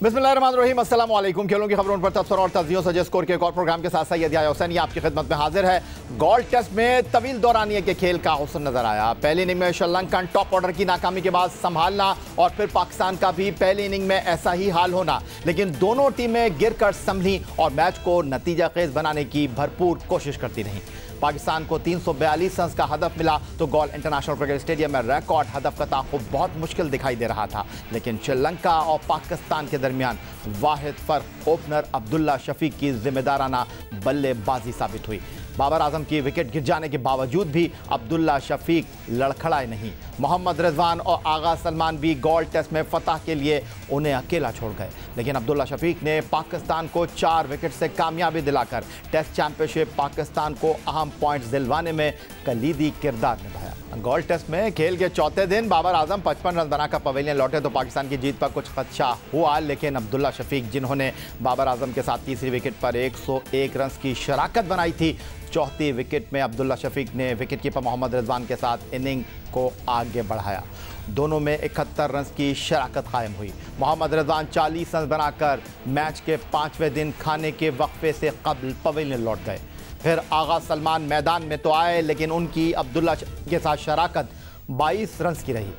बिस्मिल्लाहिर्रहमानिर्रहीम, अस्सलाम वालेकुम। खेलों की खबरों पर तबसर और तज़ियों से स्कोर के एक और प्रोग्राम के साथ सैयद याह्या हुसैन आपकी खिदमत में हाजिर है। गोल्ड टेस्ट में तवील दौरानिये के खेल का हुस्न नजर आया। पहली इनिंग में श्रीलंकन टॉप ऑर्डर की नाकामी के बाद संभालना और फिर पाकिस्तान का भी पहली इनिंग में ऐसा ही हाल होना, लेकिन दोनों टीमें गिरकर संभली और मैच को नतीजा खेज बनाने की भरपूर कोशिश करती रहीं। पाकिस्तान को 342 रन का हदफ मिला तो गोल इंटरनेशनल क्रिकेट स्टेडियम में रिकॉर्ड हदफ का ताक़ुब बहुत मुश्किल दिखाई दे रहा था, लेकिन श्रीलंका और पाकिस्तान के दरमियान वाहिद फर्क ओपनर अब्दुल्ला शफीक की जिम्मेदाराना बल्लेबाजी साबित हुई। बाबर आजम की विकेट गिर जाने के बावजूद भी अब्दुल्ला शफीक लड़खड़ाए नहीं। मोहम्मद रिजवान और आगा सलमान भी गोल्ड टेस्ट में फतह के लिए उन्हें अकेला छोड़ गए, लेकिन अब्दुल्ला शफीक ने पाकिस्तान को 4 विकेट से कामयाबी दिलाकर टेस्ट चैंपियनशिप पाकिस्तान को अहम पॉइंट्स दिलवाने में कलीदी किरदार निभाया। गोल्ड टेस्ट में खेल के चौथे दिन बाबर आजम 55 रन बनाकर पवेलियन लौटे तो पाकिस्तान की जीत पर कुछ खदशा हुआ, लेकिन अब्दुल्ला शफीक जिन्होंने बाबर आजम के साथ तीसरी विकेट पर 101 रन की शराकत बनाई थी, चौथी विकेट में अब्दुल्ला शफीक ने विकेटकीपर मोहम्मद रिजवान के साथ इनिंग को आगे बढ़ाया। दोनों में 71 रन की शराकत कायम हुई। मोहम्मद रिजवान 40 रन बनाकर मैच के 5वें दिन खाने के वक्फे से कबल पवेलियन लौट गए। फिर आगा सलमान मैदान में तो आए, लेकिन उनकी अब्दुल्ला के साथ शराकत 22 रन की रही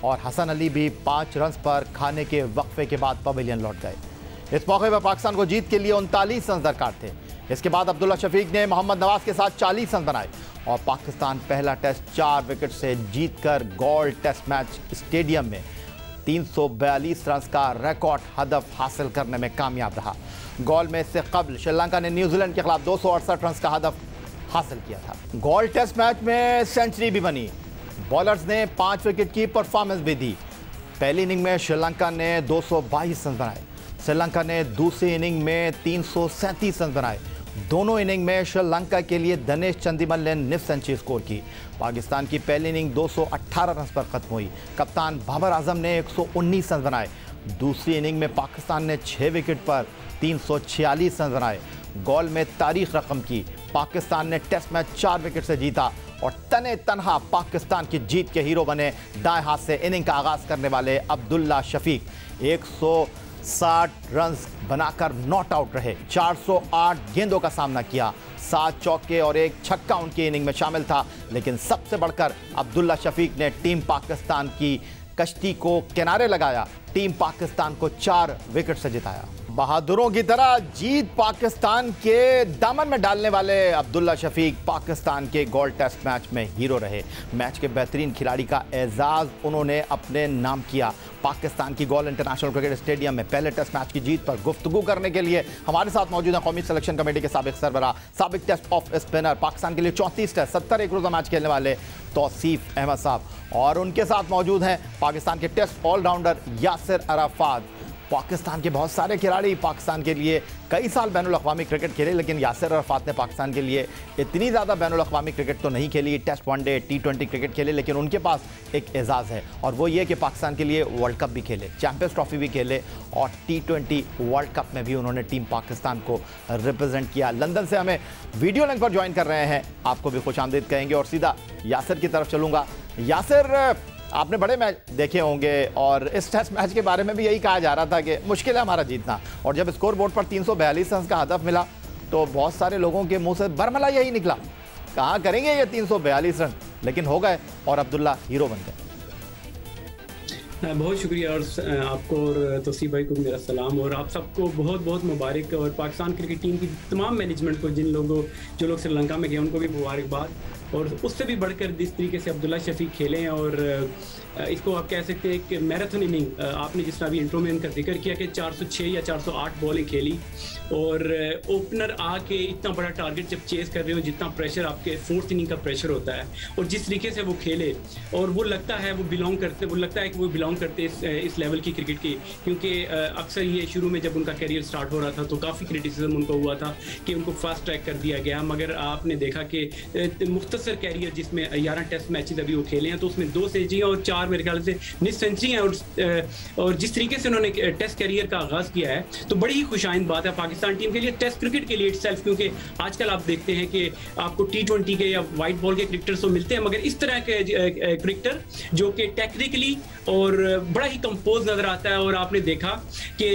और हसन अली भी 5 रन पर खाने के वक्फे के बाद पवेलियन लौट गए। इस मौके पर पाकिस्तान को जीत के लिए 39 रन दरकार थे। इसके बाद अब्दुल्ला शफीक ने मोहम्मद नवाज के साथ 40 रन बनाए और पाकिस्तान पहला टेस्ट 4 विकेट से जीतकर गोल्ड टेस्ट मैच स्टेडियम में 342 रन का रिकॉर्ड हदफ हासिल करने में कामयाब रहा। गोल में इससे कबल श्रीलंका ने न्यूजीलैंड के खिलाफ 268 रन का हदफ हासिल किया था। गोल्ड टेस्ट मैच में सेंचुरी भी बनी, बॉलर्स ने 5 विकेट की परफॉर्मेंस भी दी। पहली इनिंग में श्रीलंका ने 222 रन बनाए, श्रीलंका ने दूसरी इनिंग में 337 रन बनाए। दोनों इनिंग में श्रीलंका के लिए दिनेश चंदीमल ने निफ सेंचुरी स्कोर की। पाकिस्तान की पहली इनिंग 218 रन पर खत्म हुई। कप्तान बाबर आजम ने 119 रन बनाए। दूसरी इनिंग में पाकिस्तान ने 6 विकेट पर 346 रन बनाए। गोल में तारीख रकम की, पाकिस्तान ने टेस्ट मैच 4 विकेट से जीता और तने तनहा पाकिस्तान की जीत के हीरो बने दाएं हाथ से इनिंग का आगाज करने वाले अब्दुल्ला शफीक। 160 रन बनाकर नॉट आउट रहे, 408 गेंदों का सामना किया, 7 चौके और 1 छक्का उनकी इनिंग में शामिल था, लेकिन सबसे बढ़कर अब्दुल्ला शफीक ने टीम पाकिस्तान की कश्ती को किनारे लगाया, टीम पाकिस्तान को 4 विकेट से जिताया। बहादुरों की तरह जीत पाकिस्तान के दामन में डालने वाले अब्दुल्ला शफीक पाकिस्तान के गोल्ड टेस्ट मैच में हीरो रहे। मैच के बेहतरीन खिलाड़ी का एजाज़ उन्होंने अपने नाम किया। पाकिस्तान की गोल इंटरनेशनल क्रिकेट स्टेडियम में पहले टेस्ट मैच की जीत पर गुफ्तगू करने के लिए हमारे साथ मौजूद हैं कौमी सिलेक्शन कमेटी के साबिक सरबराह, साबिक टेस्ट ऑफ स्पिनर, पाकिस्तान के लिए 34 टेस्ट 70 एक रोज़ा मैच खेलने वाले तौसीफ अहमद साहब, और उनके साथ मौजूद हैं पाकिस्तान के टेस्ट ऑलराउंडर यासिर अराफात। पाकिस्तान के बहुत सारे खिलाड़ी पाकिस्तान के लिए कई साल बैनुल अक़वामी क्रिकेट खेले, लेकिन यासिर अराफात ने पाकिस्तान के लिए इतनी ज़्यादा बैनुल अक़वामी क्रिकेट तो नहीं खेली, टेस्ट वनडे T20 क्रिकेट खेले, लेकिन उनके पास एक एजाज़ है और वो ये कि पाकिस्तान के लिए वर्ल्ड कप भी खेले, चैंपियंस ट्रॉफी भी खेले और T20 वर्ल्ड कप में भी उन्होंने टीम पाकिस्तान को रिप्रेजेंट किया। लंदन से हमें वीडियो लिंक पर ज्वाइन कर रहे हैं, आपको भी खुशामदीद कहेंगे और सीधा यासिर की तरफ चलूँगा। यासिर, आपने बड़े मैच देखे होंगे और इस टेस्ट मैच के बारे में भी यही कहा जा रहा था कि मुश्किल है हमारा जीतना, और जब स्कोर बोर्ड पर 342 रन का हदफ मिला तो बहुत सारे लोगों के मुंह से बरमला यही निकला, कहाँ करेंगे ये 342 रन, लेकिन हो गए और अब्दुल्ला हीरो बन गए। बहुत शुक्रिया और आपको और तौसीफ भाई को मेरा सलाम, और आप सबको बहुत बहुत मुबारक, और पाकिस्तान क्रिकेट टीम की तमाम मैनेजमेंट को, जो लोग श्रीलंका में गए उनको भी मुबारकबाद। और उससे भी बढ़कर जिस तरीके से अब्दुल्ला शफीक खेले हैं, और इसको आप कह सकते हैं कि मैराथन इनिंग, आपने जिस तरह अभी इंट्रो में इनका जिक्र किया कि 406 या 408 बॉलें खेली, और ओपनर आके इतना बड़ा टारगेट जब चेस कर रहे हो, जितना प्रेशर आपके 4th इनिंग का प्रेशर होता है, और जिस तरीके से वो खेले, और वो लगता है वो बिलोंग करते इस लेवल की क्रिकेट की, क्योंकि अक्सर ये शुरू में जब उनका करियर स्टार्ट हो रहा था तो काफ़ी क्रिटिसिज्म उनको हुआ था कि उनको फास्ट ट्रैक कर दिया गया, मगर आपने देखा कि मुख्तसर मुख्तसर कैरियर जिसमें 11 टेस्ट मैचेस अभी वो खेले हैं, तो उसमें 2 सेंचुरी और 4 मेरे ख्याल से निस सेंचुरी हैं, और जिस तरीके से उन्होंने टेस्ट कैरियर का आगाज़ किया है तो बड़ी ही खुशाइंद बात है पाकिस्तान टीम के लिए, टेस्ट क्रिकेट के लिए इटसेल्फ। क्योंकि आजकल आप देखते हैं कि आपको T20 के या वाइट बॉल के क्रिकेटर्स तो मिलते हैं, मगर इस तरह के क्रिकेटर जो कि टेक्निकली और बड़ा ही कंपोज नजर आता है। और आपने देखा कि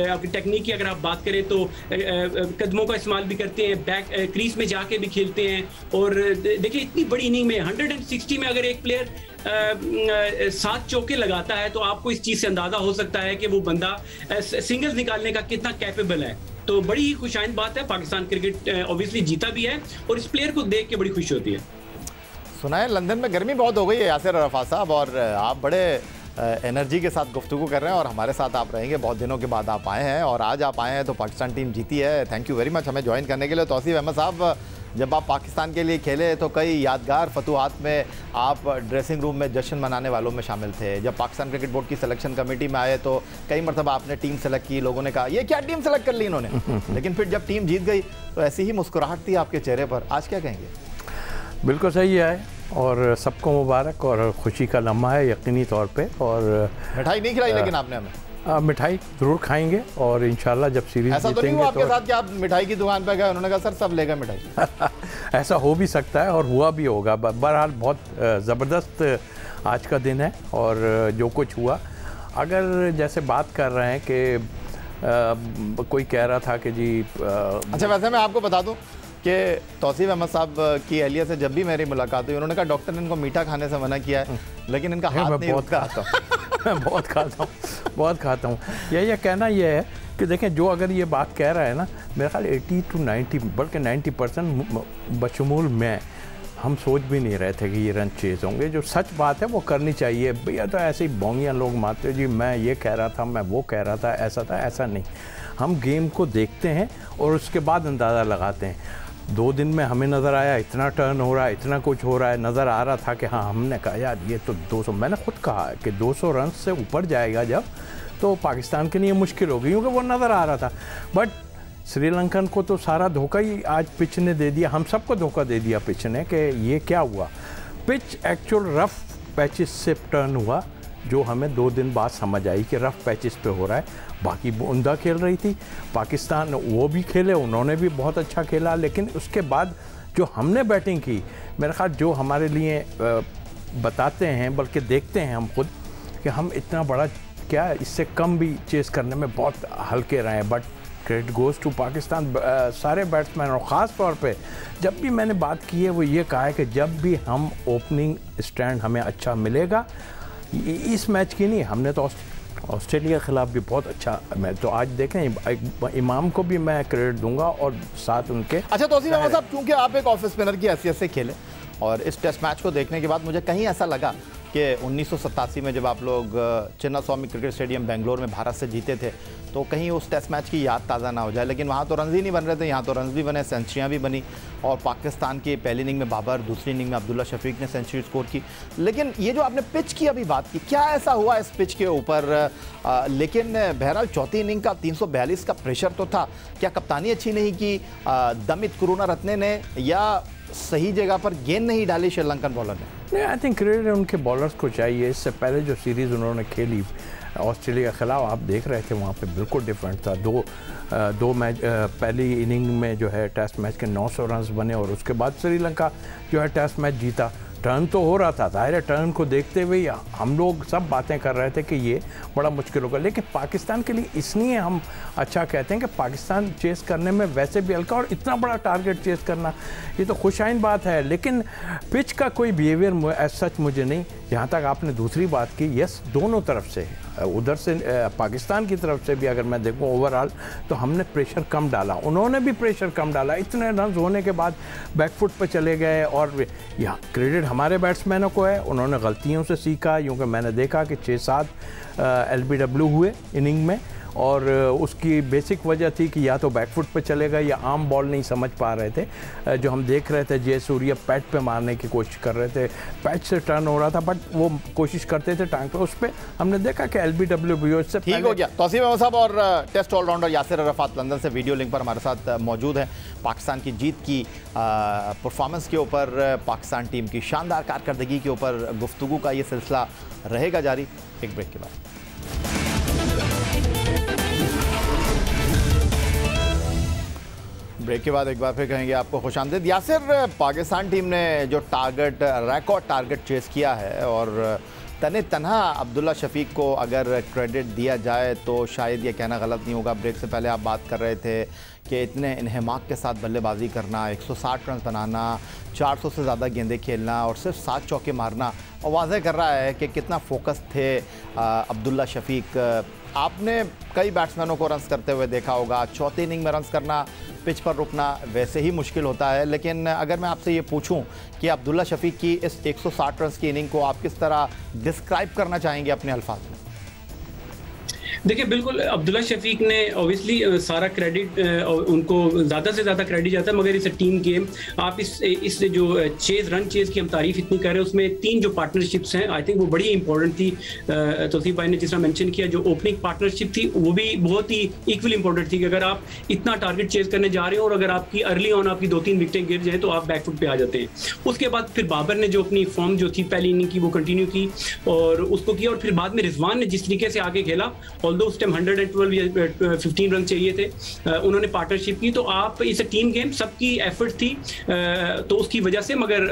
आपकी टेक्निक की अगर आप बात करें तो कदमों का इस्तेमाल भी करते हैं, बैक क्रीज में जाके भी खेलते हैं। और देखिए इतनी बड़ी इनिंग में 160 में अगर एक प्लेयर 7 चौके लगाता है तो आपको इस चीज से अंदाजा हो सकता है कि वो बंदा सिंगल्स निकालने का कितना कैपेबल है। तो बड़ी ही खुशाइंद बात है, पाकिस्तान क्रिकेट ऑब्वियसली जीता भी है और इस प्लेयर को देख के बड़ी खुशी होती है। सुना है लंदन में गर्मी बहुत हो गई है यासिर अरफात साहब, और आप बड़े एनर्जी के साथ गुफ्तगू कर रहे हैं और हमारे साथ आप रहेंगे। बहुत दिनों के बाद आप आए हैं और आज आप आए हैं तो पाकिस्तान टीम जीती है। थैंक यू वेरी मच हमें ज्वाइन करने के लिए। तौसीफ अहमद साहब, जब आप पाकिस्तान के लिए खेले तो कई यादगार फतूहात में आप ड्रेसिंग रूम में जश्न मनाने वालों में शामिल थे। जब पाकिस्तान क्रिकेट बोर्ड की सिलेक्शन कमेटी में आए तो कई मरतबा आपने टीम सेलेक्ट की, लोगों ने कहा ये क्या टीम सेलेक्ट कर ली इन्होंने, लेकिन फिर जब टीम जीत गई तो ऐसी ही मुस्कुराहट थी आपके चेहरे पर। आज क्या कहेंगे? बिल्कुल सही है और सबको मुबारक और खुशी का लम्हा है यकीनी तौर पे। और मिठाई नहीं खिलाई लेकिन आपने हमें? मिठाई ज़रूर खाएंगे और इंशाल्लाह जब सीरीज ऐसा तो नहीं हुआ आपके साथ कि आप मिठाई की दुकान पर गए, उन्होंने कहा सर सब लेगा मिठाई? ऐसा हो भी सकता है और हुआ भी होगा। बहरहाल बहुत ज़बरदस्त आज का दिन है और जो कुछ हुआ, अगर जैसे बात कर रहे हैं कि कोई कह रहा था कि जी अच्छा, वैसे मैं आपको बता दूं कि तौसीफ अहमद साहब की अहलिया से जब भी मेरी मुलाकात हुई उन्होंने कहा डॉक्टर ने इनको मीठा खाने से मना किया है, लेकिन इनका हाथ नहीं रुकता। मैं बहुत खाता हूँ। ये कहना ये है कि देखें, जो अगर ये बात कह रहा है ना, मेरा ख्याल 80 to 90 बल्कि 90% बशमूल मैं, हम सोच भी नहीं रहे थे कि ये रन चेज होंगे। जो सच बात है वो करनी चाहिए भैया। तो ऐसे ही बोंगियाँ लोग मारते जी मैं ये कह रहा था, मैं वो कह रहा था, ऐसा था, ऐसा नहीं। हम गेम को देखते हैं और उसके बाद अंदाज़ा लगाते हैं। 2 दिन में हमें नज़र आया इतना टर्न हो रहा है, इतना कुछ हो रहा है, नज़र आ रहा था कि हाँ, हमने कहा यार ये तो 200, मैंने खुद कहा कि 200 रन से ऊपर जाएगा जब, तो पाकिस्तान के लिए मुश्किल होगी, क्योंकि वो नज़र आ रहा था। बट श्रीलंकन को तो सारा धोखा ही आज पिच ने दे दिया, हम सबको धोखा दे दिया पिच ने कि ये क्या हुआ। पिच एक्चुअल रफ़ पैचेस से टर्न हुआ, जो हमें 2 दिन बाद समझ आई कि रफ़ पैचेस पे हो रहा है। बाकी उमदा खेल रही थी पाकिस्तान, वो भी खेले, उन्होंने भी बहुत अच्छा खेला। लेकिन उसके बाद जो हमने बैटिंग की, मेरे ख्याल जो हमारे लिए बताते हैं, बल्कि देखते हैं हम खुद कि हम इतना बड़ा क्या, इससे कम भी चेस करने में बहुत हल्के रहे। But credit goes to Pakistan, सारे बैट्समैन। और ख़ास तौर पे जब भी मैंने बात की है वो ये कहा है कि जब भी हम ओपनिंग स्टैंड हमें अच्छा मिलेगा, इस मैच की नहीं, हमने तो ऑस्ट्रेलिया के खिलाफ भी बहुत अच्छा मैच, तो आज देखें इमाम को भी मैं क्रेडिट दूंगा और साथ उनके। अच्छा तौसीफ अहमद साहब, क्योंकि आप एक ऑफ स्पिनर की हैसियत से खेले और इस टेस्ट मैच को देखने के बाद मुझे कहीं ऐसा लगा कि 1987 में जब आप लोग चिन्ना स्वामी क्रिकेट स्टेडियम बेंगलोर में भारत से जीते थे तो कहीं उस टेस्ट मैच की याद ताज़ा ना हो जाए। लेकिन वहाँ तो रन ही नहीं बन रहे थे, यहाँ तो रन भी बने, सेंचुरियाँ भी बनी और पाकिस्तान की पहली इनिंग में बाबर, दूसरी इनिंग में अब्दुल्ला शफीक ने सेंचुरी स्कोर की। लेकिन ये जो आपने पिच की अभी बात की, क्या ऐसा हुआ इस पिच के ऊपर? लेकिन बहरहाल चौथी इनिंग का 342 का प्रेशर तो था। क्या कप्तानी अच्छी नहीं की दमित करुणारत्ने ने, या सही जगह पर गेंद नहीं डाली श्रीलंकन बॉलर ने? नहीं, आई थिंक क्रेडिट उनके बॉलर्स को चाहिए। इससे पहले जो सीरीज़ उन्होंने खेली ऑस्ट्रेलिया के खिलाफ, आप देख रहे थे वहाँ पे बिल्कुल डिफरेंट था। दो मैच, पहली इनिंग में जो है टेस्ट मैच के 900 रन बने और उसके बाद श्रीलंका जो है टेस्ट मैच जीता। टर्न तो हो रहा था, जाहिर है टर्न को देखते हुए हम लोग सब बातें कर रहे थे कि ये बड़ा मुश्किल होगा। लेकिन पाकिस्तान के लिए इसलिए हम अच्छा कहते हैं कि पाकिस्तान चेस करने में वैसे भी हल्का, और इतना बड़ा टारगेट चेस करना ये तो खुशाइन बात है। लेकिन पिच का कोई बिहेवियर एज सच मुझे नहीं। जहाँ तक आपने दूसरी बात की, यस दोनों तरफ से, उधर से पाकिस्तान की तरफ से भी अगर मैं देखूँ ओवरऑल तो हमने प्रेशर कम डाला, उन्होंने भी प्रेशर कम डाला। इतने रन होने के बाद बैकफुट पे चले गए और यहाँ क्रेडिट हमारे बैट्समैनों को है, उन्होंने गलतियों से सीखा। क्योंकि मैंने देखा कि 6-7 LBW हुए इनिंग में और उसकी बेसिक वजह थी कि या तो बैकफुट पे चलेगा या आर्म बॉल नहीं समझ पा रहे थे। जो हम देख रहे थे जय सूर्या पैड पे मारने की कोशिश कर रहे थे, पैड से टर्न हो रहा था, बट वो कोशिश करते थे टांग पे, उस पर हमने देखा कि LBWBO से ठीक हो गया। तौसीफ अहमद साहब और test allrounder Yasir Arfat London से वीडियो लिंक पर हमारे साथ मौजूद हैं। पाकिस्तान की जीत की परफॉर्मेंस के ऊपर, पाकिस्तान टीम की शानदार कारकर्दगी के ऊपर गुफ्तगू का ये सिलसिला रहेगा जारी एक ब्रेक के बाद। ब्रेक के बाद एक बार फिर कहेंगे आपको खुशामदीद। यासिर, पाकिस्तान टीम ने जो रिकॉर्ड टारगेट चेस किया है और तने तनहा अब्दुल्ला शफीक को अगर क्रेडिट दिया जाए तो शायद ये कहना गलत नहीं होगा। ब्रेक से पहले आप बात कर रहे थे कि इतने इन्हमाक के साथ बल्लेबाजी करना, 160 रन बनाना, 400 से ज़्यादा गेंदें खेलना और सिर्फ 7 चौके मारना और वाज़ेह कर रहा है कि कितना फोकस थे अब्दुल्ला शफीक। आपने कई बैट्समैनों को रन्स करते हुए देखा होगा, चौथी इनिंग में रन्स करना, पिच पर रुकना वैसे ही मुश्किल होता है, लेकिन अगर मैं आपसे ये पूछूं कि अब्दुल्ला शफीक की इस 160 रन की इनिंग को आप किस तरह डिस्क्राइब करना चाहेंगे अपने अल्फाज में? देखिए, बिल्कुल अब्दुल्ला शफीक ने ऑब्वियसली सारा क्रेडिट उनको ज़्यादा से ज़्यादा क्रेडिट जाता है, मगर इस टीम गेम आप इस जो रन चेज की हम तारीफ इतनी कर रहे हैं, उसमें 3 जो पार्टनरशिप्स हैं आई थिंक वो बड़ी इंपॉर्टेंट थी। तौसीफ भाई ने जिस तरह मेंशन किया, जो ओपनिंग पार्टनरशिप थी वो भी बहुत ही इक्वल इंपॉर्टेंट थी कि अगर आप इतना टारगेट चेज करने जा रहे हो और अगर आपकी अर्ली ऑन आपकी 2-3 विकेटें गिर जाए तो आप बैकफुट पे आ जाते हैं। उसके बाद फिर बाबर ने जो अपनी फॉर्म जो थी पहली इनिंग की वो कंटिन्यू की और उसको किया, और फिर बाद में रिजवान ने जिस तरीके से आगे खेला, ऑल्दो उस टाइम 112 या 15 रन चाहिए थे, उन्होंने पार्टनरशिप की। तो आप इस टीम गेम सबकी एफर्ट थी तो उसकी वजह से, मगर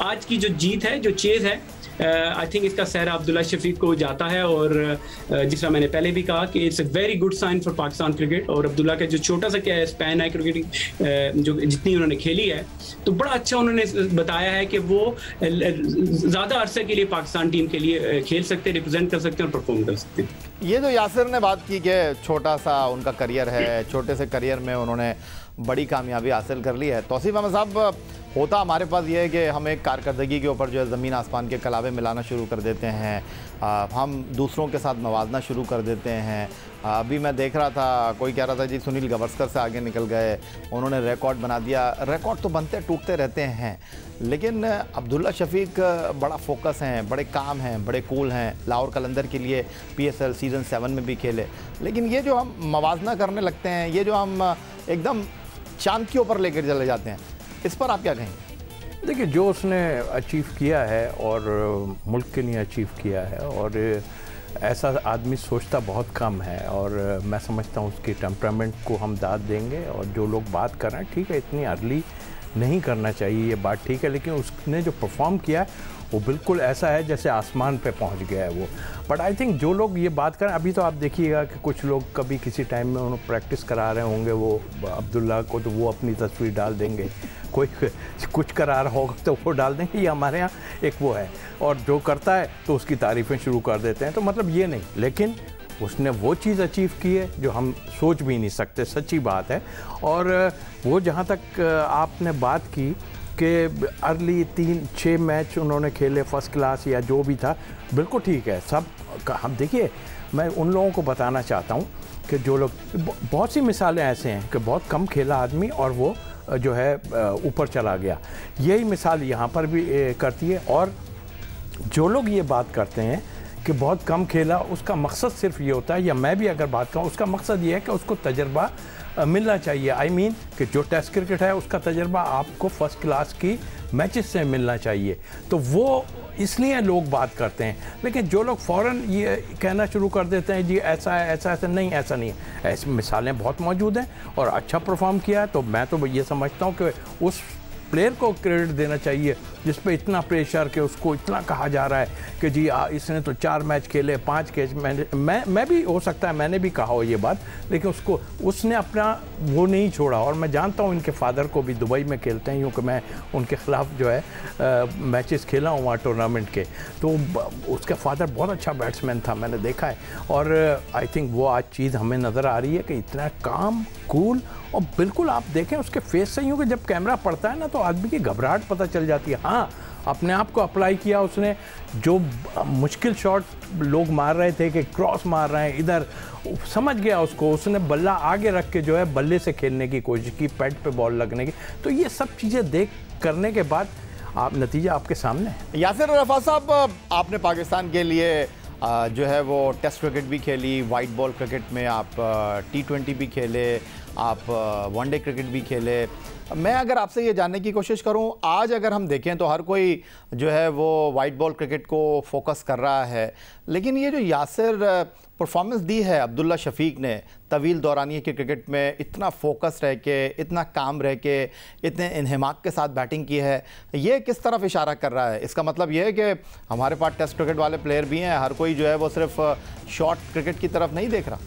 आज की जो जीत है, जो चेज है, आई थिंक इसका सहरा अब्दुल्ला शफीक को जाता है। और जिस तरह मैंने पहले भी कहा कि it's a very good sign for Pakistan cricket. और अब्दुल्ला का जो छोटा सा क्या स्पैन है क्रिकेट जो जितनी उन्होंने खेली है, तो बड़ा अच्छा उन्होंने बताया है कि वो ज़्यादा अरसे के लिए पाकिस्तान टीम के लिए खेल सकते, रिप्रेजेंट कर सकते हैं और परफॉर्म कर सकते हैं। ये जो यासिर ने बात की कि छोटा सा उनका करियर है, छोटे से करियर में उन्होंने बड़ी कामयाबी हासिल कर ली है। तौसीफ अहमद साहब, होता हमारे पास ये है कि हम एक कारकर्दगी के ऊपर जो है ज़मीन आसमान के कलावे मिलाना शुरू कर देते हैं, हम दूसरों के साथ मवाजना शुरू कर देते हैं। अभी मैं देख रहा था, कोई कह रहा था जी सुनील गावस्कर से आगे निकल गए, उन्होंने रिकॉर्ड बना दिया। रिकॉर्ड तो बनते टूटते रहते हैं, लेकिन अब्दुल्ला शफीक बड़ा फोकस हैं, बड़े काम हैं, बड़े कूल हैं। लाहौर कलंदर के लिए PSL सीज़न 7 में भी खेले। लेकिन ये जो हम मवाजना करने लगते हैं, ये जो हम एकदम चांद के ऊपर लेकर चले जाते हैं, इस पर आप क्या कहेंगे? देखिए, जो उसने अचीव किया है और मुल्क के लिए अचीव किया है, और ऐसा आदमी सोचता बहुत कम है, और मैं समझता हूँ उसकी टेम्परामेंट को हम दाद देंगे। और जो लोग बात कर रहे हैं, ठीक है, इतनी अर्ली नहीं करना चाहिए, ये बात ठीक है, लेकिन उसने जो परफॉर्म किया है वो बिल्कुल ऐसा है जैसे आसमान पे पहुंच गया है वो। बट आई थिंक जो लोग ये बात करें, अभी तो आप देखिएगा कि कुछ लोग कभी किसी टाइम में उन्हें प्रैक्टिस करा रहे होंगे वो अब्दुल्ला को, तो वो अपनी तस्वीर डाल देंगे, कोई कुछ करा रहा होगा तो वो डाल देंगे। ये हमारे यहाँ एक वो है, और जो करता है तो उसकी तारीफ़ें शुरू कर देते हैं। तो मतलब ये नहीं, लेकिन उसने वो चीज़ अचीव की है जो हम सोच भी नहीं सकते, सच्ची बात है। और वो जहाँ तक आपने बात की कि अर्ली 3-6 मैच उन्होंने खेले फर्स्ट क्लास या जो भी था, बिल्कुल ठीक है सब। हम देखिए, मैं उन लोगों को बताना चाहता हूँ कि जो लोग, बहुत सी मिसालें ऐसे हैं कि बहुत कम खेला आदमी और वो जो है ऊपर चला गया। यही मिसाल यहाँ पर भी करती है। और जो लोग ये बात करते हैं कि बहुत कम खेला, उसका मकसद सिर्फ ये होता है, या मैं भी अगर बात करूँ, उसका मकसद ये है कि उसको तजर्बा मिलना चाहिए। आई मीन कि जो टेस्ट क्रिकेट है उसका तजर्बा आपको फर्स्ट क्लास की मैचेस से मिलना चाहिए। तो वो इसलिए लोग बात करते हैं। लेकिन जो लोग फ़ौरन ये कहना शुरू कर देते हैं जी ऐसा है, ऐसा नहीं, ऐसा नहीं है, ऐसी मिसालें बहुत मौजूद हैं। और अच्छा परफॉर्म किया है तो मैं तो ये समझता हूँ कि उस प्लेयर को क्रेडिट देना चाहिए जिस पे इतना प्रेशर कि उसको इतना कहा जा रहा है कि जी इसने तो 4 मैच खेले, 5 कैच। मैं भी हो सकता है मैंने भी कहा हो ये बात, लेकिन उसने अपना वो नहीं छोड़ा। और मैं जानता हूँ इनके फादर को भी दुबई में खेलते हैं, क्योंकि मैं उनके ख़िलाफ़ जो है मैचेस खेला हूँ वहाँ टूर्नामेंट के। तो उसका फादर बहुत अच्छा बैट्समैन था, मैंने देखा है। और आई थिंक वो आज चीज़ हमें नज़र आ रही है कि इतना काम, कूल, और बिल्कुल आप देखें उसके फेस से यूँ कि जब कैमरा पड़ता है ना तो आदमी की घबराहट पता चल जाती है। हाँ, अपने आप को अप्लाई किया उसने। जो मुश्किल शॉट लोग मार रहे थे कि क्रॉस मार रहे हैं इधर, समझ गया उसको, उसने बल्ला आगे रख के जो है बल्ले से खेलने की कोशिश की, पैड पे बॉल लगने की। तो ये सब चीज़ें देख करने के बाद आप नतीजा आपके सामने है। यासिर अरफात साहब, आपने पाकिस्तान के लिए जो है वो टेस्ट क्रिकेट भी खेली, वाइट बॉल क्रिकेट में आप T20 भी खेले, आप वनडे क्रिकेट भी खेले। मैं अगर आपसे ये जानने की कोशिश करूं, आज अगर हम देखें तो हर कोई जो है वो वाइट बॉल क्रिकेट को फोकस कर रहा है, लेकिन ये जो यासिर परफॉर्मेंस दी है अब्दुल्ला शफीक ने तवील दौरानिये के क्रिकेट में, इतना फोकस रह के, इतना काम रह के, इतने इन्हमाक के साथ बैटिंग की है, ये किस तरफ इशारा कर रहा है? इसका मतलब ये है कि हमारे पास टेस्ट क्रिकेट वाले प्लेयर भी हैं, हर कोई जो है वो सिर्फ शॉर्ट क्रिकेट की तरफ नहीं देख रहा।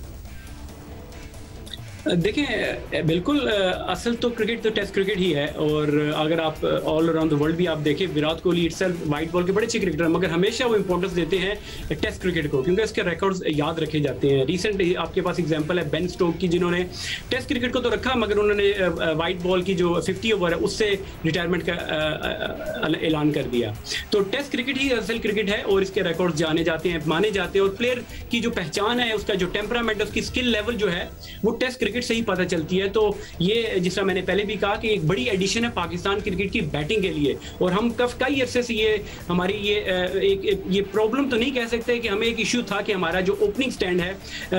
देखें, बिल्कुल असल तो क्रिकेट तो टेस्ट क्रिकेट ही है, और अगर आप ऑल अराउंड द वर्ल्ड भी आप देखें, Virat Kohli itself white ball के बड़े अच्छे क्रिकेटर हैं, मगर हमेशा वो इंपॉर्टेंस देते हैं टेस्ट क्रिकेट को, क्योंकि इसके रिकॉर्ड्स याद रखे जाते हैं। रिसेंट आपके पास एग्जांपल है बेन स्टोक की, जिन्होंने टेस्ट क्रिकेट को तो रखा मगर उन्होंने वाइट बॉल की जो 50 ओवर है उससे रिटायरमेंट का ऐलान कर दिया। तो टेस्ट क्रिकेट ही असल क्रिकेट है और इसके रिकॉर्ड्स जाने जाते हैं, माने जाते हैं, और प्लेयर की जो पहचान है, उसका जो टेम्परामेंट, उसकी स्किल लेवल जो है वो टेस्ट क्रिकेट से ही पता चलती है। तो ये, जिस तरह मैंने पहले भी कहा, कि एक बड़ी एडिशन है पाकिस्तान क्रिकेट की बैटिंग के लिए, और हम कई अरसे से ये हमारी ये प्रॉब्लम तो नहीं कह सकते कि हमें एक इशू था कि हमारा जो ओपनिंग स्टैंड है,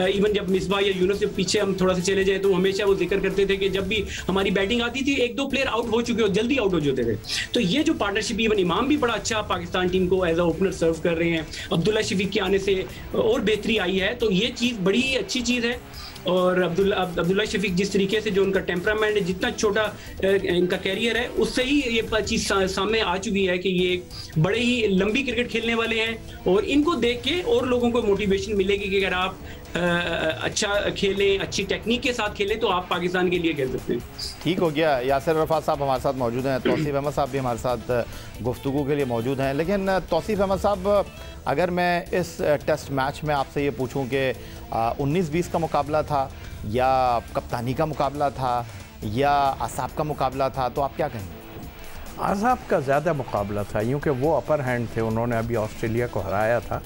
इवन जब मिसबाह या यूनुस से पीछे हम थोड़ा सा चले जाए तो हमेशा वो जिक्र करते थे कि जब भी हमारी बैटिंग आती थी एक दो प्लेयर आउट हो चुके हो, जल्दी आउट हो जाते थे। तो ये जो पार्टनरशिप, इवन इमाम भी बड़ा अच्छा पाकिस्तान टीम को एज अ ओपनर सर्व कर रहे हैं, अब्दुल्ला शफीक के आने से और बेहतरी आई है, तो ये चीज़ बड़ी अच्छी चीज़ है। और अब्दुल्ला शफीक जिस तरीके से, जो उनका टेम्परामेंट है, जितना छोटा इनका कैरियर है, उससे ही ये चीज़ सामने आ चुकी है कि ये बड़े ही लंबी क्रिकेट खेलने वाले हैं, और इनको देख के और लोगों को मोटिवेशन मिलेगी कि अगर आप अच्छा खेलें, अच्छी टेक्निक के साथ खेलें, तो आप पाकिस्तान के लिए खेल सकते हैं। ठीक हो गया। यासिर अरफात साहब हमारे साथ मौजूद हैं, तौसीफ अहमद साहब भी हमारे साथ गुफ्तगू के लिए मौजूद हैं। लेकिन तौसीफ अहमद साहब, अगर मैं इस टेस्ट मैच में आपसे ये पूछूं कि 19-20 का मुकाबला था या कप्तानी का मुकाबला था या आसाब का मुकाबला था, तो आप क्या कहेंगे? आसाब का ज़्यादा मुकाबला था, यूँ कि वो अपर हैंड थे, उन्होंने अभी ऑस्ट्रेलिया को हराया था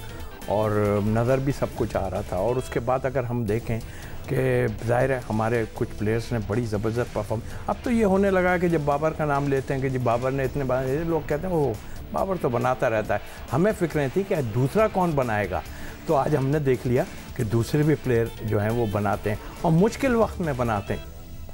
और नज़र भी सब कुछ आ रहा था। और उसके बाद अगर हम देखें कि ज़ाहिर है हमारे कुछ प्लेयर्स ने बड़ी ज़बरदस्त परफॉर्म, अब तो ये होने लगा कि जब बाबर का नाम लेते हैं कि जी बाबर ने इतने बनाए, लोग कहते हैं ओह बाबर तो बनाता रहता है। हमें फ़िक्रें थी कि दूसरा कौन बनाएगा, तो आज हमने देख लिया कि दूसरे भी प्लेयर जो हैं वो बनाते हैं और मुश्किल वक्त में बनाते हैं,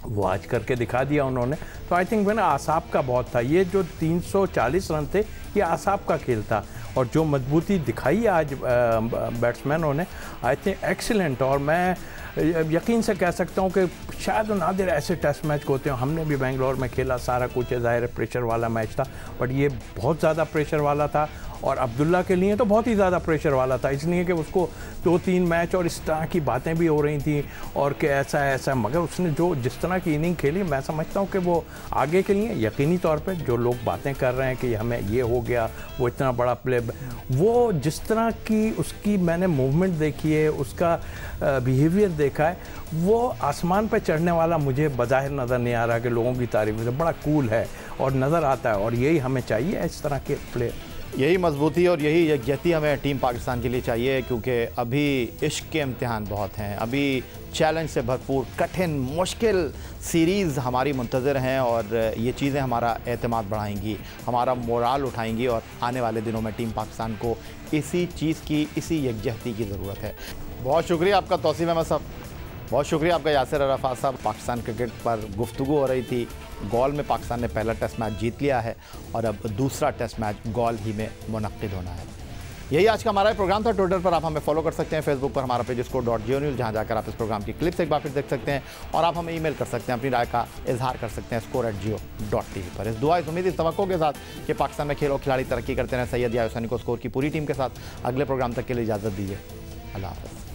वो आज करके दिखा दिया उन्होंने। तो आई थिंक मैंने आसाब का बहुत था, ये जो 340 रन थे ये आसाब का खेल था, और जो मजबूती दिखाई आज बैट्समैनों ने, आई थिंक एक्सीलेंट। और मैं यकीन से कह सकता हूँ कि शायद नादिर ऐसे टेस्ट मैच होते हैं, हमने भी बेंगलोर में खेला, सारा कुछ ज़ाहिर प्रेशर वाला मैच था, बट ये बहुत ज़्यादा प्रेशर वाला था, और अब्दुल्ला के लिए तो बहुत ही ज़्यादा प्रेशर वाला था, इसलिए कि उसको 2-3 मैच और इस तरह की बातें भी हो रही थी और कि ऐसा, मगर उसने जो जिस तरह की इनिंग खेली, मैं समझता हूँ कि वो आगे के लिए यकीनी तौर पे जो लोग बातें कर रहे हैं कि हमें ये हो गया, वो इतना बड़ा प्ले, वो जिस तरह की उसकी मैंने मूवमेंट देखी है, उसका बिहेवियर देखा है, वो आसमान पर चढ़ने वाला मुझे बज़ाहिर नज़र नहीं आ रहा कि लोगों की तारीफ से, बड़ा कूल है और नज़र आता है, और यही हमें चाहिए इस तरह के प्लेयर। यही मजबूती और यही यकजहती हमें टीम पाकिस्तान के लिए चाहिए, क्योंकि अभी इश्क के इम्तिहान बहुत हैं, अभी चैलेंज से भरपूर कठिन मुश्किल सीरीज़ हमारी मुंतज़र हैं, और ये चीज़ें हमारा एतमाद बढ़ाएंगी, हमारा मोराल उठाएंगी, और आने वाले दिनों में टीम पाकिस्तान को इसी चीज़ की, इसी यकजहती की ज़रूरत है। बहुत शुक्रिया आपका तौसीफ अहमद साहब, बहुत शुक्रिया आपका यासिर अरफात साहब। पाकिस्तान क्रिकेट पर गुफ्तगू हो रही थी, गॉल में पाकिस्तान ने पहला टेस्ट मैच जीत लिया है और अब दूसरा टेस्ट मैच गॉल ही में मुनक्किद होना है। यही आज का हमारा प्रोग्राम था। ट्विटर पर आप हमें फॉलो कर सकते हैं, फेसबुक पर हमारा पेज score.geo-news, जहाँ जाकर आप इस प्रोग्राम की क्लिप्स एक बार फिर देख सकते हैं, और आप हमें ईमेल कर सकते हैं, अपनी राय का इजहार कर सकते हैं score@geo.tv पर। इस दुआ, इस उम्मीद, इस तवक्को के साथ कि पाकिस्तान में खेल और खिलाड़ी तरक्की करते हैं, सैयद याहिया हुसैनी को स्कोर की पूरी टीम के साथ अगले प्रोग्राम तक के लिए इजाज़त दीजिए। अल्लाह हाफ़िज़।